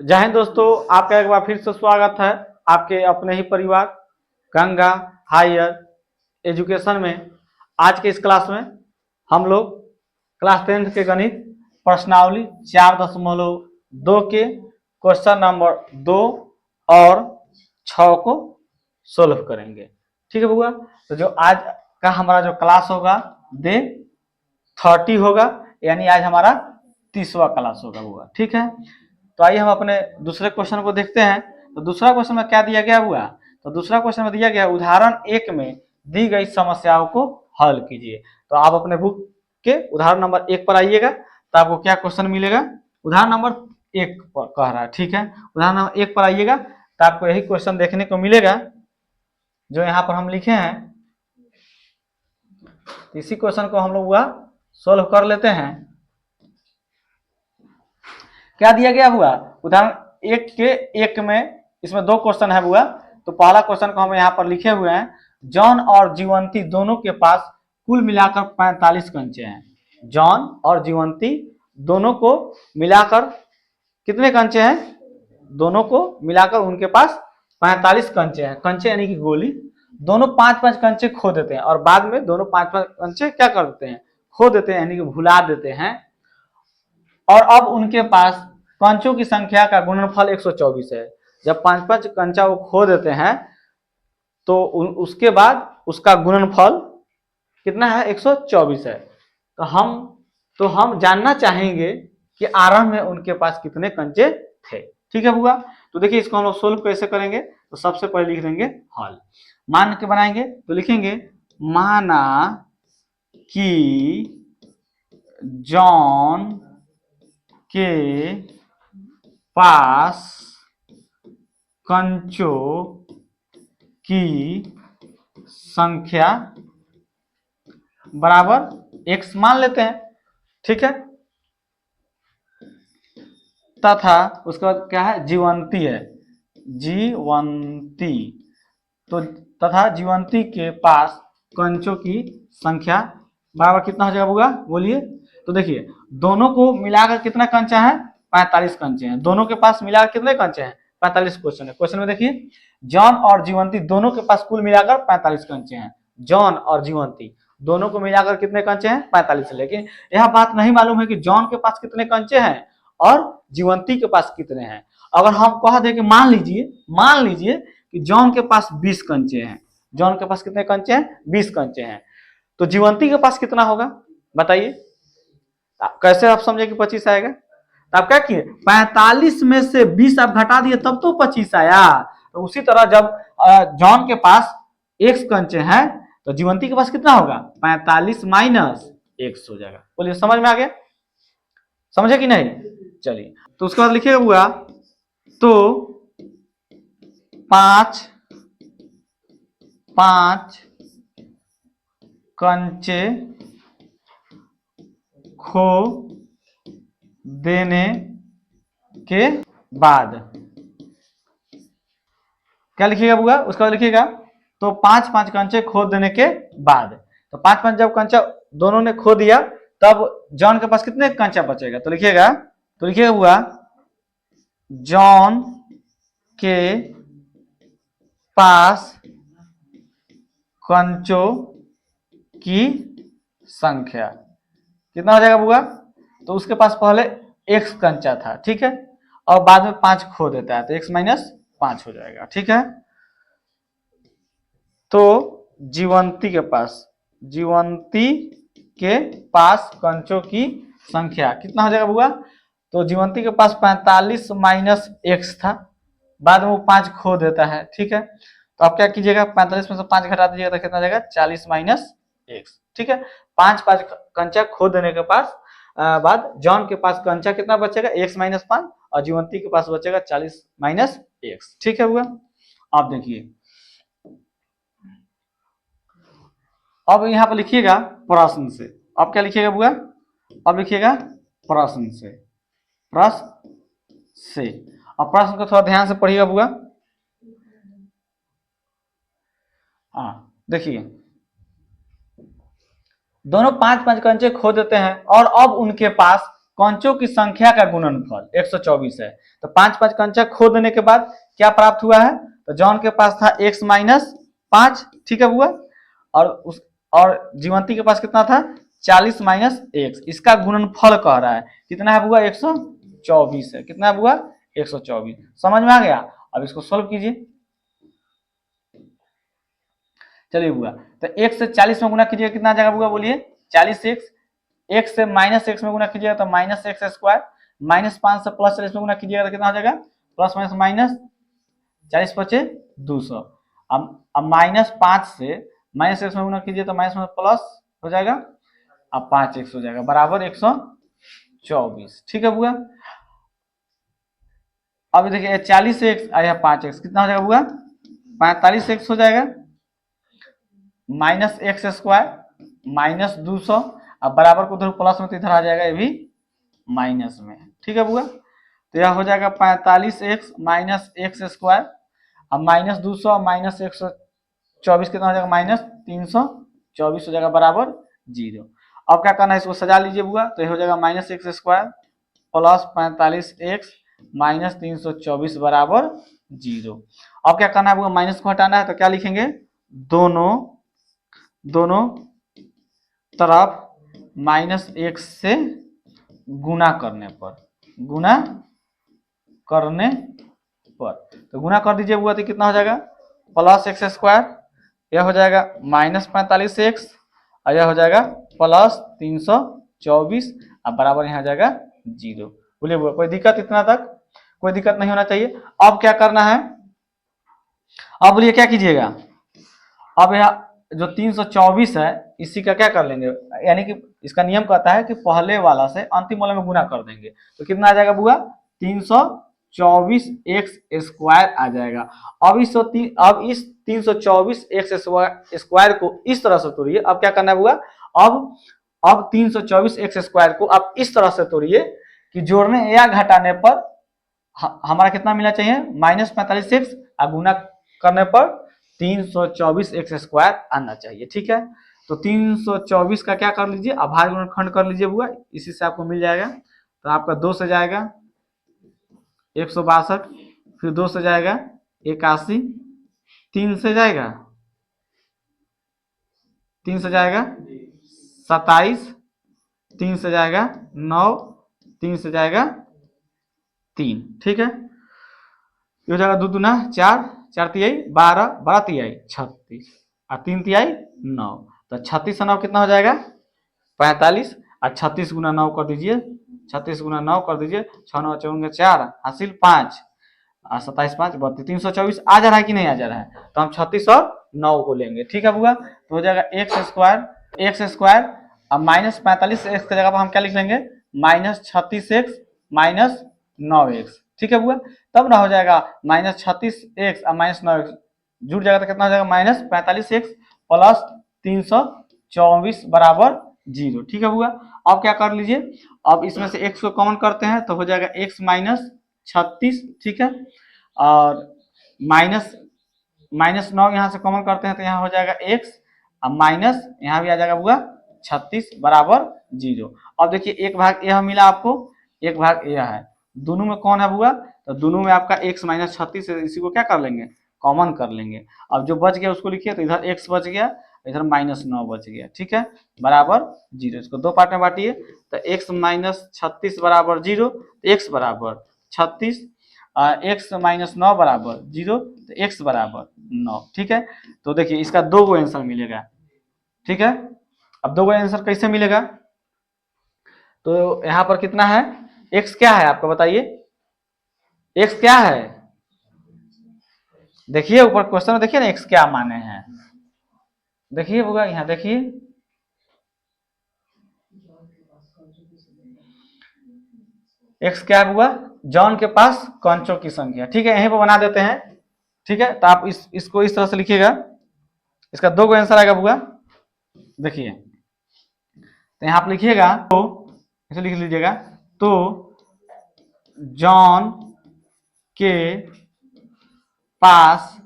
जय हिंद दोस्तों, आपका एक बार फिर से स्वागत है आपके अपने ही परिवार गंगा हायर एजुकेशन में। आज के इस क्लास में हम लोग क्लास 10 के गणित प्रश्नावली 4.2 के क्वेश्चन नंबर 2 और 6 को सोल्व करेंगे। ठीक है बुआ। तो जो आज का हमारा जो क्लास होगा डे 30 होगा, यानी आज हमारा 30वां क्लास होगा बुआ। ठीक है, तो आइए हम अपने दूसरे क्वेश्चन को देखते हैं। तो दूसरा क्वेश्चन में क्या दिया गया हुआ? तो दूसरा क्वेश्चन में दिया गया उदाहरण 1 में दी गई समस्याओं को हल कीजिए। तो आप अपने बुक के उदाहरण नंबर 1 पर आइएगा, तो आपको क्या क्वेश्चन मिलेगा? उदाहरण नंबर 1 पर कह रहा है। ठीक है, उदाहरण नंबर 1 पर आइएगा तो आपको यही क्वेश्चन देखने को मिलेगा जो यहाँ पर हम लिखे हैं। इसी क्वेश्चन को हम लोग हुआ सोल्व कर लेते हैं। क्या दिया गया हुआ? उदाहरण 1 के 1 में इसमें 2 क्वेश्चन है हुआ। तो पहला क्वेश्चन को हम यहाँ पर लिखे हुए हैं, जॉन और जीवंती दोनों के पास कुल मिलाकर 45 कंचे हैं। जॉन और जीवंती दोनों को मिलाकर कितने कंचे हैं? दोनों को मिलाकर उनके पास 45 कंचे हैं। कंचे यानी कि गोली। दोनों 5-5 कंचे खो देते हैं और बाद में दोनों 5-5 कंचे क्या कर देते हैं? खो देते हैं, यानी कि भुला देते हैं। और अब उनके पास कंचों की संख्या का गुणनफल 124 है। जब 5-5 कंचा वो खो देते हैं तो उसके बाद उसका गुणनफल कितना है? 124 है। तो हम जानना चाहेंगे कि आरंभ में उनके पास कितने कंचे थे। ठीक है बुआ। तो देखिए इसको हम लोग सोल्व कैसे करेंगे। तो सबसे पहले लिख देंगे हल, मान के बनाएंगे। तो लिखेंगे माना कि जॉन के पास कंचों की संख्या बराबर x मान लेते हैं। ठीक है, तथा उसके बाद क्या है? जीवंती है, जीवंती। तो तथा जीवंती के पास कंचों की संख्या बराबर कितना हो जाएगा बुआ? बोलिए। तो देखिए दोनों को मिलाकर कितना कंचा है? 45 कंचे हैं। दोनों के पास मिलाकर कितने कंचे हैं? 45 क्वेश्चन है। क्वेश्चन में देखिए जॉन और जीवंती दोनों के पास कुल मिलाकर 45 कंचे हैं। जॉन और जीवंती दोनों को मिलाकर कितने कंचे हैं? 45। लेकिन यह बात नहीं मालूम है कि जॉन के पास कितने कंचे हैं और जीवंती के पास कितने हैं। अगर हम कह दें कि मान लीजिए कि जॉन के पास 20 कंचे हैं। जॉन के पास कितने कंचे हैं? 20 कंचे हैं। तो जीवंती के पास कितना होगा बताइए? कैसे आप समझे कि 25 आएगा? तो आप क्या किए? 45 में से 20 आप घटा दिए तब तो 25 आया। तो उसी तरह जब जॉन के पास x कंचे हैं तो जीवंती के पास कितना होगा? 45 माइनस x हो जाएगा। बोलिए समझ में आ गया? समझे कि नहीं? चलिए तो उसके बाद लिखिएगा हुआ तो 5 कंचे खो देने के बाद क्या लिखिएगा बुआ? उसका लिखिएगा तो 5 कंचे खो देने के बाद। तो 5 जब कंचा दोनों ने खो दिया तब जॉन के पास कितने कंचा बचेगा? तो लिखिएगा बुआ जॉन के पास कंचों की संख्या कितना हो जाएगा बुआ? तो उसके पास पहले x कंचा था। ठीक है, और बाद में 5 खो देता है तो x माइनस 5 हो जाएगा। ठीक है, तो जीवंती के पास कंचों की संख्या कितना हो जाएगा बुआ? तो जीवंती के पास 45 माइनस x था, बाद में वो 5 खो देता है। ठीक है, तो आप क्या कीजिएगा? 45 में से 5 घटा दीजिएगा तो कितना जाएगा? 40 माइनस x। ठीक है, 5 कंचा खो देने के पास बाद जॉन के पास कंचा कितना बचेगा? x माइनस 5 और जीवंती के पास बचेगा 40 माइनस x। ठीक है बुआ। आप देखिए अब यहाँ पर लिखिएगा प्रश्न से। अब क्या लिखिएगा बुआ? अब लिखिएगा प्रश्न से। अब प्रश्न को थोड़ा ध्यान से पढ़िएगा बुआ। हाँ देखिए दोनों 5 कंचे खो देते हैं और अब उनके पास कंचों की संख्या का गुणनफल 124 है। तो 5 कंचा खो देने के बाद क्या प्राप्त हुआ है? तो जॉन के पास था x माइनस 5, ठीक है बुआ, और जीवंती के पास कितना था? 40 माइनस x। इसका गुणनफल कह रहा है, कितना है बुआ? 124 है। कितना है बुआ? 124। समझ में आ गया? अब इसको सोल्व कीजिए। चलिए बुआ, तो x से 40 में गुना कीजिएगा, कितना आ जाएगा बुआ? बोलिए। 40x। x से माइनस x में गुना कीजिएगा तो माइनस एक्स स्क्वायर। माइनस 5 से प्लस 40 में गुना कीजिएगा तो कितना हो जाएगा? प्लस माइनस माइनस 40 बचे 200। अब माइनस 5 से माइनस एक्स में गुना कीजिए तो माइनस में प्लस हो जाएगा, अब 5x हो जाएगा बराबर 124। ठीक है बुआ। अब देखिए 40x आया 5x, कितना हो जाएगा बुआ? 45x हो जाएगा, माइनस एक्स स्क्वायर माइनस 200। अब बराबर को उधर प्लस में तो इधर आ जाएगा ये भी माइनस में। ठीक है बुआ, तो यह हो जाएगा 45x माइनस एक्स स्क्वायर, अब माइनस 200 माइनस 124 कितना हो जाएगा? माइनस 324 हो जाएगा बराबर 0। अब क्या करना है? इसको सजा लीजिए बुआ, तो ये हो जाएगा minus x square plus 45x minus 324 बराबर 0। अब क्या करना है बुआ? माइनस को हटाना है, तो क्या लिखेंगे? दोनों तरफ माइनस एक्स से गुना करने पर, तो गुना कर दीजिए बुआ, तो कितना हो जाएगा? प्लस एक्स स्क्वायर, यह हो जाएगा माइनस 45x, और यह हो जाएगा प्लस 324, अब बराबर यहाँ आ जाएगा 0। बोलिए बुआ, कोई दिक्कत? इतना तक कोई दिक्कत नहीं होना चाहिए। अब क्या करना है? अब बोलिए क्या कीजिएगा? अब यहाँ जो 324 है इसी का क्या कर लेंगे, यानी कि इसका नियम कहता है कि पहले वाला से अंतिम वाले में गुना कर देंगे, तो कितना आ जाएगा बुआ? 324 एक्स स्क्वायर आ जाएगा। अब इस 324 एक्स स्क्वायर को इस तरह से तोड़िए। अब क्या करना है बुआ? अब 324 एक्स स्क्वायर को आप इस तरह से तोड़िए कि जोड़ने या घटाने पर हमारा कितना मिलना चाहिए? माइनस 45x, और गुना करने पर 324 एक्स स्क्वायर आना चाहिए। ठीक है, तो 324 का क्या कर लीजिए? आभार गुणनखंड कर लीजिए बुआ, इसी से आपको मिल जाएगा। तो आपका 2 से जाएगा 162, फिर 2 से जाएगा 81, 3 से जाएगा 27, 3 से जाएगा 9, 3 से जाएगा 3। ठीक है, ये हो जाएगा 2 दूना 4, 4 तिहाई 12, 12 तिहाई 36, और 3 तिहाई 9। तो 36 से 9 कितना हो जाएगा? 45, और 36 गुना 9 कर दीजिए, 36 गुना 9 कर दीजिए, 6 9 54 4 हासिल 5, और 27 5 32, 324 आ जा रहा है कि नहीं आ जा रहा है? तो हम 36 और 9 को लेंगे। ठीक है बुआ, तो हो जाएगा एक्स स्क्वायर, अब माइनस 45 एक्स की जगह पर हम क्या लिख लेंगे? Minus 36x minus 9x। ठीक है बुआ, तब ना हो जाएगा माइनस 36x और माइनस 9x जुड़ जाएगा, तो कितना हो जाएगा? माइनस 45x प्लस 324 बराबर 0। ठीक है बुआ, अब क्या कर लीजिए? अब इसमें से x को कॉमन करते हैं, तो हो जाएगा x माइनस 36। ठीक है, और माइनस 9 यहाँ से कॉमन करते हैं, तो यहाँ हो जाएगा x, अब माइनस यहाँ भी आ जाएगा बुआ 36 बराबर 0। अब देखिए एक भाग यह मिला आपको, एक भाग यह है, दोनों में कौन है बुआ? तो दोनों में आपका x माइनस 36 है, इसी को क्या कर लेंगे? कॉमन कर लेंगे। अब जो बच गया उसको लिखिए, तो इधर x बच गया, इधर माइनस 9 बच गया। ठीक है, बराबर 0। इसको दो पार्ट में बांटिए, तो x माइनस 36 बराबर 0, x बराबर 36, x माइनस 9 बराबर 0, तो x बराबर 9। ठीक है, तो देखिए इसका 2 गो आंसर मिलेगा। ठीक है, अब 2 गो आंसर कैसे मिलेगा? तो यहाँ पर कितना है? x क्या है आपको बताइए? x क्या है? देखिए ऊपर क्वेश्चन में देखिए ना x क्या माने हैं, देखिए होगा यहाँ, देखिए x क्या हुआ? जॉन के पास कंचों की संख्या। ठीक है, यहीं पर बना देते हैं। ठीक है, तो आप इसको इस तरह से लिखिएगा, इसका 2 गो आंसर आएगा बुआ। देखिए, तो यहाँ आप लिखिएगा, तो इसे लिख लीजिएगा, तो जॉन के पास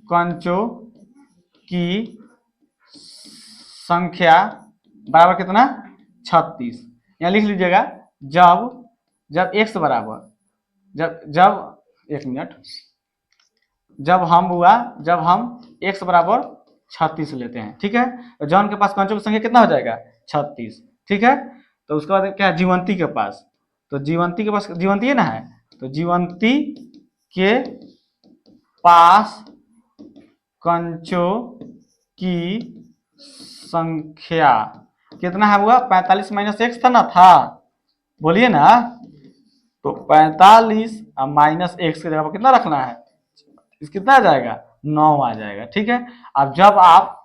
कंचों की संख्या बराबर कितना? 36। यहाँ लिख लीजिएगा, जब x बराबर, जब जब एक मिनट, जब हम x बराबर 36 लेते हैं, ठीक है, तो जॉन के पास कंचों की संख्या कितना हो जाएगा 36, ठीक है। तो उसके बाद क्या, जीवंती के पास, तो जीवंती के पास, जीवंती है ना है, तो जीवंती के पास कंचों की संख्या कितना है हुआ, 45 माइनस एक्स था ना, था, बोलिए ना, तो 45 माइनस एक्स की जगह पर कितना रखना है, इस कितना आ जाएगा 9 आ जाएगा, ठीक है। अब जब आप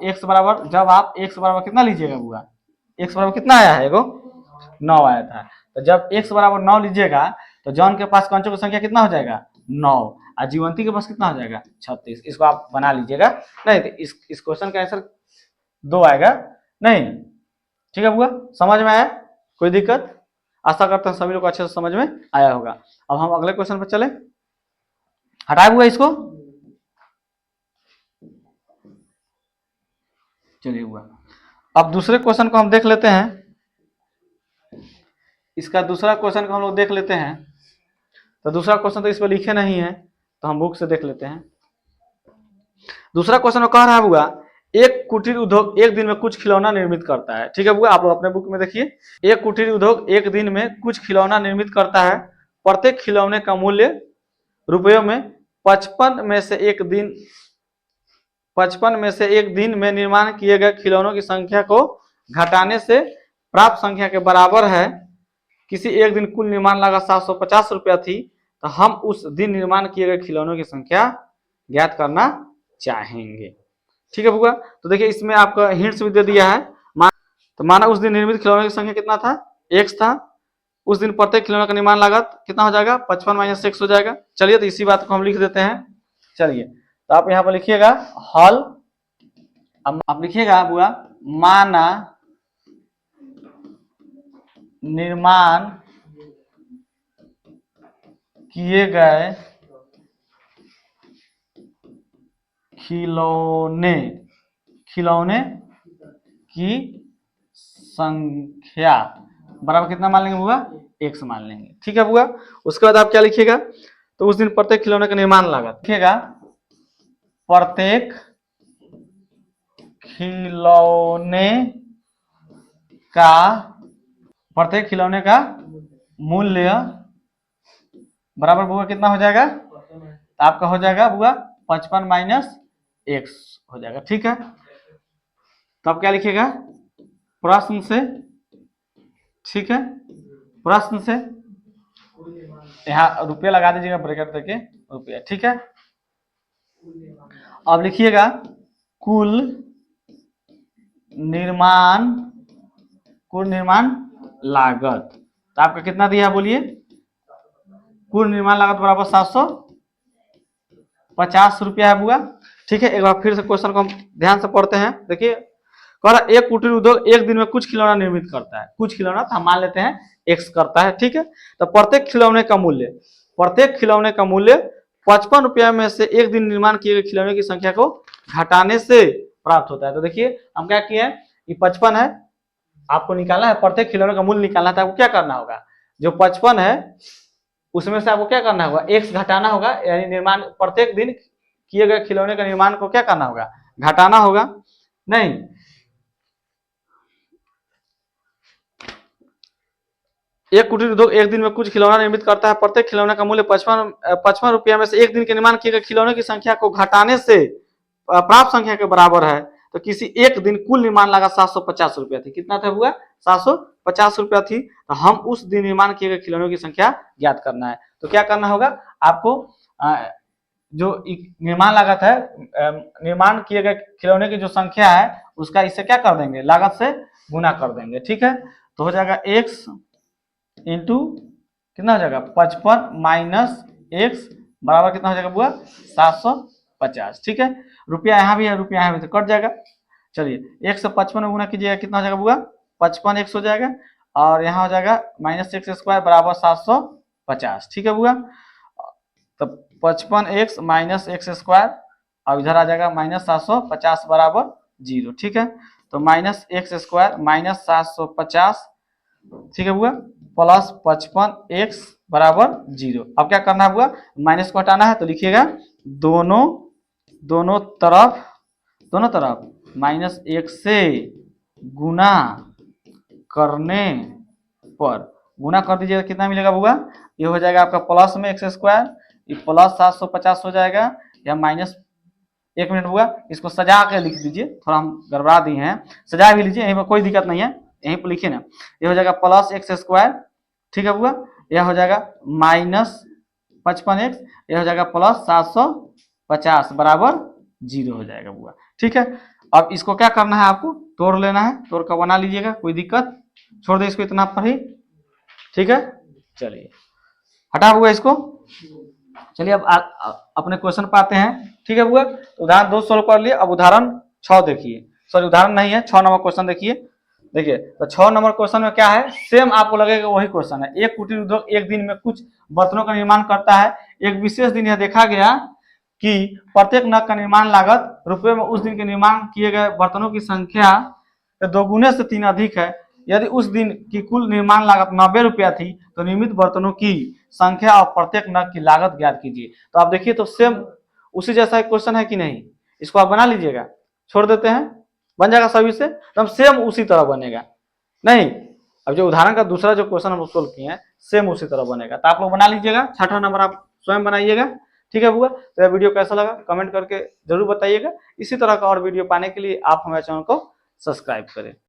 x बराबर कितना लीजिएगा बुआ, x बराबर कितना आया है, एगो 9 आया था, तो जब x बराबर 9 लीजिएगा तो जॉन के पास कंचों की संख्या कितना हो जाएगा 9, और जीवंती के पास कितना हो जाएगा 36। इसको आप बना लीजिएगा, नहीं तो इस क्वेश्चन का आंसर 2 आएगा, नहीं, ठीक है बुआ, समझ में आया, कोई दिक्कत, आशा करते हैं सभी लोग अच्छे से समझ में आया होगा। अब हम अगले क्वेश्चन पर चले, हटाया हुआ इसको, चलिए हुआ। अब दूसरे क्वेश्चन को हम देख लेते हैं, इसका दूसरा क्वेश्चन को हम लोग देख लेते हैं। तो दूसरा क्वेश्चन तो इस पर लिखे नहीं है, तो हम बुक से देख लेते हैं। दूसरा क्वेश्चन कह रहा है बुआ, एक कुटीर उद्योग एक दिन में कुछ खिलौना निर्मित करता है, ठीक है बुआ, आप लोग अपने बुक में देखिए, एक कुटीर उद्योग एक दिन में कुछ खिलौना निर्मित करता है, प्रत्येक खिलौने का मूल्य रुपयों में 55 में से एक दिन में निर्माण किए गए खिलौनों की संख्या को घटाने से प्राप्त संख्या के बराबर है। किसी एक दिन कुल निर्माण लागत 750 रुपया थी, तो हम उस दिन निर्माण किए गए खिलौनों की संख्या ज्ञात करना चाहेंगे, ठीक है बुआ। तो देखिए इसमें आपका हिंट्स भी दे दिया है, तो माना उस दिन निर्मित खिलौनों की संख्या कितना था, x था, उस दिन प्रत्येक खिलौने का निर्माण लागत कितना हो जाएगा 55 माइनस एक्स हो जाएगा। चलिए तो इसी बात को हम लिख देते हैं, चलिए तो आप यहाँ पर लिखिएगा हल, अब आप लिखिएगा बुआ, माना निर्माण किए गए खिलौने की संख्या बराबर कितना मान लेंगे बुआ, x मान लेंगे, ठीक है बुआ। उसके बाद आप क्या लिखिएगा, तो उस दिन प्रत्येक खिलौने का निर्माण लागत लिखिएगा, प्रत्येक खिलौने का मूल्य बराबर बुआ कितना हो जाएगा, तो आपका हो जाएगा बुआ 55 माइनस एक्स हो जाएगा, ठीक है। तो आप क्या लिखिएगा, प्रश्न से, ठीक है, प्रश्न से यहाँ रुपया लगा दीजिएगा ब्रैकेट देके रुपया, ठीक है। अब लिखिएगा कुल निर्माण लागत, तो आपका कितना दिया है बोलिए, कुल निर्माण लागत बराबर 750 रुपया है बुआ, ठीक है। एक बार फिर से क्वेश्चन को हम ध्यान से पढ़ते हैं, देखिए कह रहा एक कुटीर उद्योग एक दिन में कुछ खिलौना निर्मित करता है, कुछ खिलौना तो हम मान लेते हैं x करता है, ठीक है। तो प्रत्येक खिलौने का मूल्य 55 रुपया में से एक दिन निर्माण किए गए खिलौने की संख्या को घटाने से प्राप्त होता है। तो देखिए हम क्या किए हैं, ये 55 है, आपको निकालना है, प्रत्येक खिलौने का मूल्य निकालना था, आपको क्या करना होगा, जो 55 है उसमें से आपको क्या करना होगा, x घटाना होगा, यानी निर्माण प्रत्येक दिन किए गए खिलौने का निर्माण को क्या करना होगा, घटाना होगा, नहीं, एक कुटीर उद्योग एक दिन में कुछ खिलौना निर्मित करता है, प्रत्येक खिलौने का मूल्य 55 रुपया में से एक दिन के निर्माण किए गए खिलौने की संख्या को घटाने से प्राप्त संख्या के बराबर है। तो किसी एक दिन कुल निर्माण लागत 750 रुपया थी, कितना था हुआ 750 रुपया थी, तो हम उस दिन निर्माण किए गए खिलौनों की संख्या ज्ञात करना है। तो क्या करना होगा आपको, जो निर्माण लागत है, निर्माण किए गए खिलौने की जो संख्या है उसका इससे क्या कर देंगे, लागत से गुना कर देंगे, ठीक है। तो हो जाएगा x इंटू कितना हो जाएगा 55 माइनस एक्स बराबर कितना हो जाएगा बुआ 750, ठीक है। रुपया यहाँ भी है, रुपया यहाँ भी, तो कट जाएगा। चलिए 1 से 55 में गुना कीजिएगा, कितना हो जाएगा बुआ 55 एक्स हो जाएगा, और यहाँ हो जाएगा माइनस एक्स स्क्वायर बराबर 750, ठीक है बुआ। तो 55 एक्स माइनस एक्स स्क्वायर, अब इधर आ जाएगा माइनस 750 बराबर 0, ठीक है। तो माइनस एक्स स्क्वायर माइनस 750 ठीक है बुआ, प्लस 55x बराबर 0। अब क्या करना है बुआ, माइनस को हटाना है, तो लिखिएगा दोनों दोनों तरफ -1 से गुना करने पर, गुना कर दीजिएगा, कितना मिलेगा बुआ, ये हो जाएगा आपका प्लस में एक्स स्क्वायर, ये प्लस 750 हो जाएगा, या माइनस, एक मिनट बुआ इसको सजा के लिख दीजिए, थोड़ा हम गड़बड़ा दिए हैं, सजा भी लीजिए, यहीं पर कोई दिक्कत नहीं है, यहीं पर लिखिए ना, ये हो जाएगा प्लस एक्स स्क्वायर, ठीक है बुआ, यह हो जाएगा -55x, यह हो जाएगा प्लस 750 बराबर 0 हो जाएगा बुआ। ठीक है, अब इसको क्या करना है, आपको तोड़ लेना है, तोड़ कर बना लीजिएगा, कोई दिक्कत, छोड़ दे इसको इतना पर ही। ठीक है, चलिए हटा बुआ इसको। चलिए अब अपने क्वेश्चन पर आते हैं। ठीक है बुआ, तो उदाहरण 2 सोल्व कर लिए, अब उदाहरण 6 देखिए, सॉरी उदाहरण नहीं है, 6 नंबर क्वेश्चन देखिए। देखिए तो 6 नंबर क्वेश्चन में क्या है, सेम आपको लगेगा वही क्वेश्चन है। एक कुटीर उद्योग एक दिन में कुछ बर्तनों का निर्माण करता है। एक विशेष दिन यह देखा गया कि प्रत्येक नग का निर्माण लागत रुपये में उस दिन के निर्माण किए गए बर्तनों की संख्या 2 गुने से 3 अधिक है। यदि उस दिन की कुल निर्माण लागत 90 रुपया थी, तो निर्मित बर्तनों की संख्या और प्रत्येक नग की लागत ज्ञात कीजिए। तो आप देखिए तो सेम उसी जैसा एक क्वेश्चन है कि नहीं, इसको आप बना लीजिएगा, छोड़ देते हैं, बन जाएगा सभी से एकदम सेम उसी तरह बनेगा। नहीं, अब जो उदाहरण का दूसरा जो क्वेश्चन हम सोल्व किए हैं सेम उसी तरह बनेगा, तो आप लोग बना लीजिएगा, 6वां नंबर आप स्वयं बनाइएगा। ठीक है बुआ, तो यह वीडियो कैसा लगा कमेंट करके जरूर बताइएगा। इसी तरह का और वीडियो पाने के लिए आप हमारे चैनल को सब्सक्राइब करें।